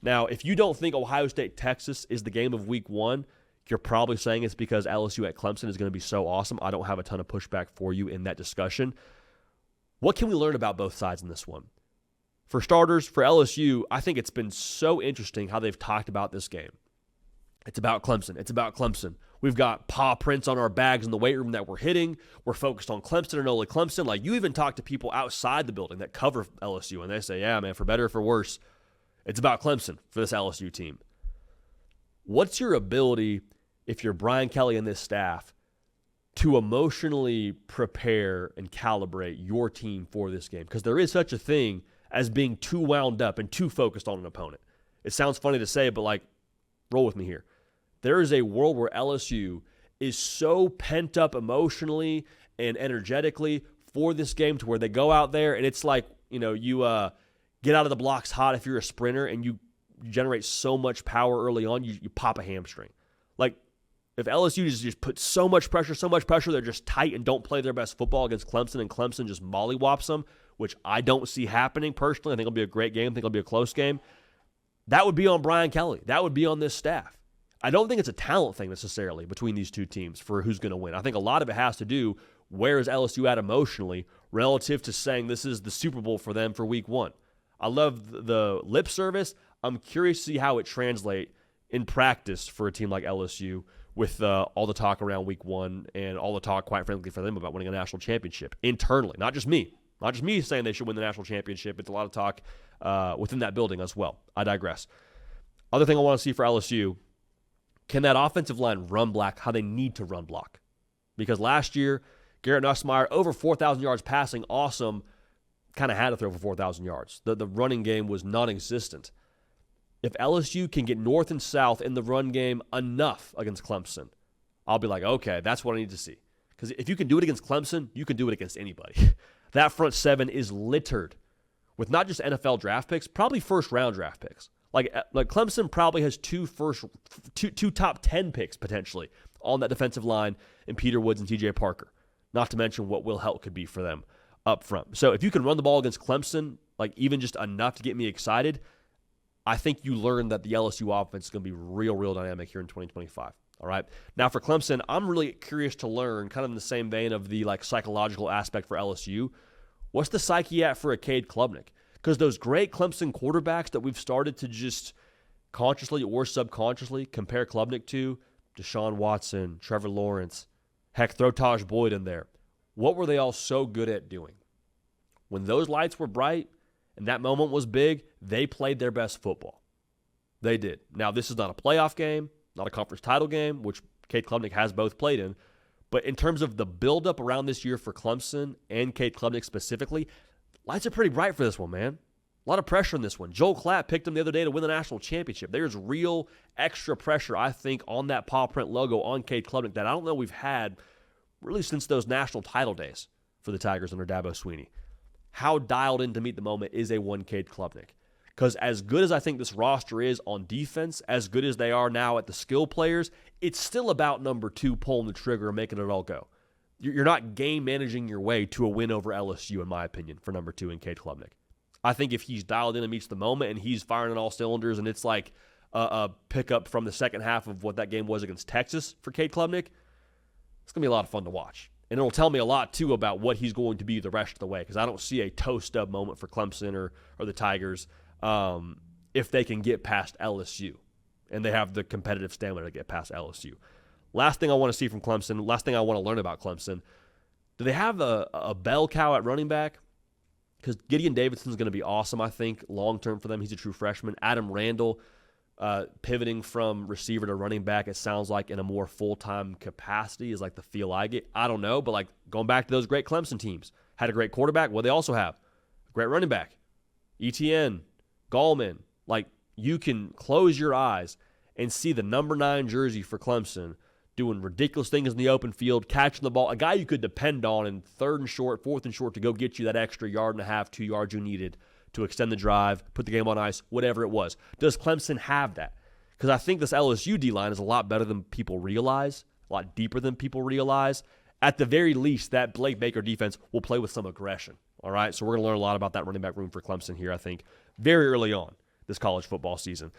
Now, if you don't think Ohio State-Texas is the game of week 1, you're probably saying it's because LSU at Clemson is going to be so awesome. I don't have a ton of pushback for you in that discussion. What can we learn about both sides in this one? For starters, for LSU, I think it's been so interesting how they've talked about this game. It's about Clemson. It's about Clemson. We've got paw prints on our bags in the weight room that we're hitting. We're focused on Clemson and only Clemson. Like, you even talk to people outside the building that cover LSU, and they say, yeah, man, for better or for worse, it's about Clemson for this LSU team. What's your ability, if you're Brian Kelly and this staff, to emotionally prepare and calibrate your team for this game? Because there is such a thing as being too wound up and too focused on an opponent. It sounds funny to say, but like, roll with me here. There is a world where LSU is so pent up emotionally and energetically for this game to where they go out there and it's like, you get out of the blocks hot if you're a sprinter and you generate so much power early on, you pop a hamstring. Like, if LSU just puts so much pressure, they're just tight and don't play their best football against Clemson, and Clemson just mollywops them, which I don't see happening personally. I think it'll be a great game. I think it'll be a close game. That would be on Brian Kelly. That would be on this staff. I don't think it's a talent thing necessarily between these two teams for who's going to win. I think a lot of it has to do where is LSU at emotionally relative to saying this is the Super Bowl for them for week 1. I love the lip service. I'm curious to see how it translates in practice for a team like LSU with all the talk around week 1 and all the talk, quite frankly, for them about winning a national championship internally. Not just me saying they should win the national championship. It's a lot of talk within that building as well. I digress. Other thing I want to see for LSU, can that offensive line run block how they need to run block? Because last year, Garrett Nussmeier, over 4,000 yards passing, awesome, kind of had to throw for 4,000 yards. The running game was non-existent. If LSU can get north and south in the run game enough against Clemson, I'll be like, okay, that's what I need to see. Because if you can do it against Clemson, you can do it against anybody. That front seven is littered with not just NFL draft picks, probably first-round draft picks. Like Clemson probably has two top 10 picks potentially on that defensive line in Peter Woods and TJ Parker. Not to mention what Will Heldt could be for them up front. So if you can run the ball against Clemson, like even just enough to get me excited, I think you learn that the LSU offense is going to be real dynamic here in 2025. All right. Now for Clemson, I'm really curious to learn, kind of in the same vein of the psychological aspect for LSU, what's the psyche at for a Cade Klubnik? Because those great Clemson quarterbacks that we've started to just consciously or subconsciously compare Klubnik to, Deshaun Watson, Trevor Lawrence, heck, throw Taj Boyd in there. What were they all so good at doing? When those lights were bright and that moment was big, they played their best football. They did. Now, this is not a playoff game, not a conference title game, which Cade Klubnik has both played in. But in terms of the buildup around this year for Clemson and Cade Klubnik specifically, lights are pretty bright for this one, man. A lot of pressure in this one. Joel Klatt picked him the other day to win the national championship. There's real extra pressure, I think, on that paw print logo on Cade Klubnik that I don't know we've had really since those national title days for the Tigers under Dabo Swinney. How dialed in to meet the moment is a one Cade Klubnik? Because as good as I think this roster is on defense, as good as they are now at the skill players, it's still about number 2 pulling the trigger and making it all go. You're not game managing your way to a win over LSU, in my opinion, for number 2 in Cade Klubnik. I think if he's dialed in and meets the moment and he's firing on all cylinders and it's like a pickup from the second half of what that game was against Texas for Cade Klubnik, it's going to be a lot of fun to watch. And it'll tell me a lot, too, about what he's going to be the rest of the way, because I don't see a toe-stub moment for Clemson or the Tigers if they can get past LSU and they have the competitive stamina to get past LSU. Last thing I want to see from Clemson, last thing I want to learn about Clemson, do they have a bell cow at running back? Because Gideon Davidson's going to be awesome, I think, long-term for them. He's a true freshman. Adam Randall pivoting from receiver to running back, it sounds like in a more full-time capacity is like the feel I get. I don't know, but going back to those great Clemson teams, had a great quarterback. Well, they also have a great running back. ETN, Gallman. You can close your eyes and see the number 9 jersey for Clemson doing ridiculous things in the open field, catching the ball, a guy you could depend on in 3rd and short, 4th and short to go get you that extra 1.5 yards, 2 yards you needed to extend the drive, put the game on ice, whatever it was. Does Clemson have that? Because I think this LSU D-line is a lot better than people realize, a lot deeper than people realize. At the very least, that Blake Baker defense will play with some aggression. All right, so we're going to learn a lot about that running back room for Clemson here, I think, very early on this college football season.